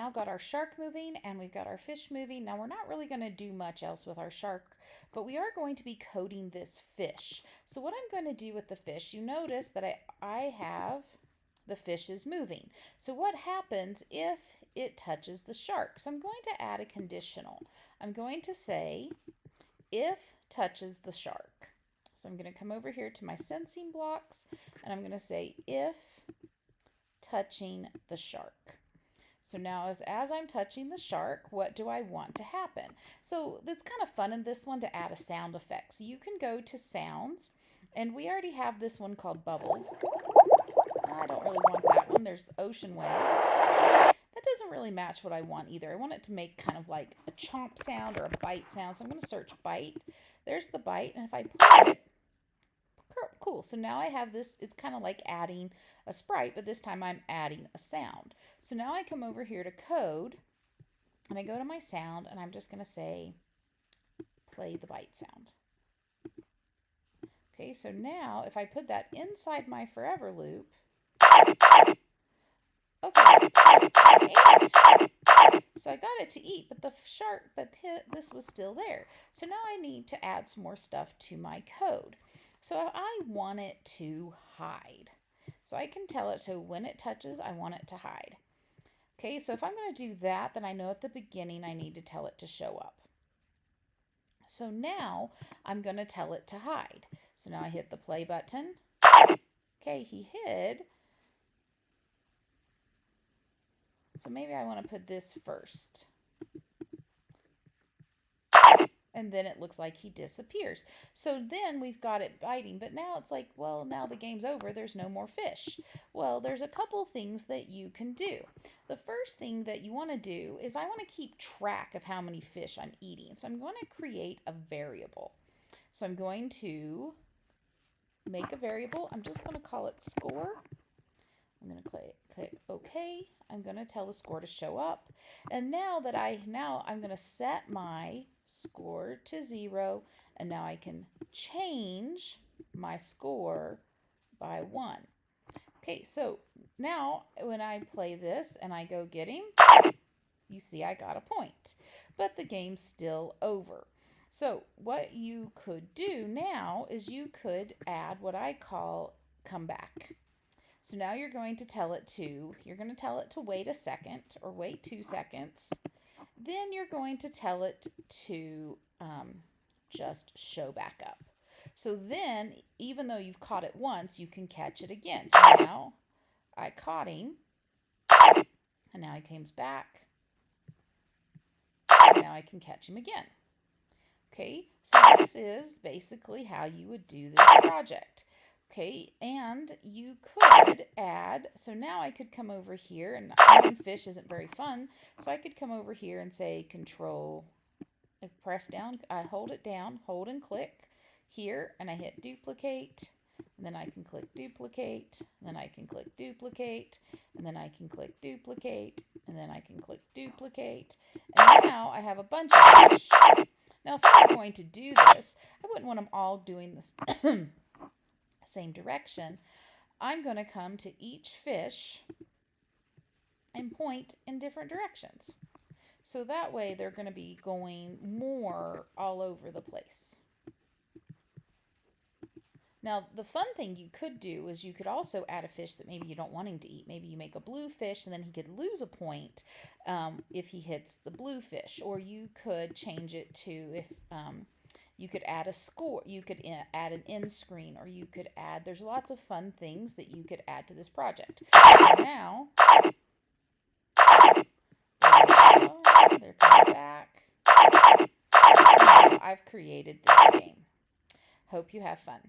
now got our shark moving and we've got our fish moving. Now we're not really going to do much else with our shark, but we are going to be coding this fish. So what I'm going to do with the fish, you notice that I have the fish is moving. So what happens if it touches the shark? So I'm going to add a conditional. I'm going to say if touches the shark. So I'm going to come over here to my sensing blocks and I'm going to say if touching the shark. So now as I'm touching the shark, what do I want to happen? So it's kind of fun in this one to add a sound effect. So you can go to sounds, and we already have this one called bubbles. I don't really want that one. There's the ocean wave. That doesn't really match what I want either. I want it to make kind of like a chomp sound or a bite sound. So I'm going to search bite. There's the bite, and if I play it, cool. So now I have this, it's kind of like adding a sprite, but this time I'm adding a sound. So now I come over here to code and I go to my sound and I'm just going to say play the bite sound. Okay, so now if I put that inside my forever loop, okay, so I got it to eat, but this was still there. So now I need to add some more stuff to my code. So I want it to hide. So I can tell it, so when it touches, I want it to hide. Okay, so if I'm going to do that, then I know at the beginning I need to tell it to show up. So now I'm going to tell it to hide. So now I hit the play button. Okay, he hid. So maybe I want to put this first. And then it looks like he disappears. So then we've got it biting, but now it's like, well, now the game's over. There's no more fish. Well, there's a couple things that you can do. The first thing that you want to do is I want to keep track of how many fish I'm eating. So I'm going to create a variable. So I'm going to make a variable. I'm just going to call it score. I'm going to click OK. I'm going to tell the score to show up. And now I'm going to set my score to 0, and now I can change my score by 1. Okay, so now when I play this and I go get him, you see I got a point, but the game's still over. So what you could do now is you could add what I call come back. So now you're going to tell it to wait a second or wait 2 seconds. Then you're going to tell it to just show back up. So then, even though you've caught it once, you can catch it again. So now I caught him, and now he comes back, and now I can catch him again. Okay, so this is basically how you would do this project. Okay, and you could add, so now I could come over here, and one fish isn't very fun, so I could come over here and say control, press down, I hold it down, hold and click here, and I hit duplicate, and then I can click duplicate, and then I can click duplicate, and then I can click duplicate, and then I can click duplicate, and now I have a bunch of fish. Now if I were going to do this, I wouldn't want them all doing this same direction. I'm going to come to each fish and point in different directions. So that way they're going to be going more all over the place. Now the fun thing you could do is you could also add a fish that maybe you don't want him to eat. Maybe you make a blue fish and then he could lose a point if he hits the blue fish. Or you could change it to if you could add a score, you could add an end screen, or you could add, there's lots of fun things that you could add to this project. So now, they're coming back. Now I've created this game. Hope you have fun.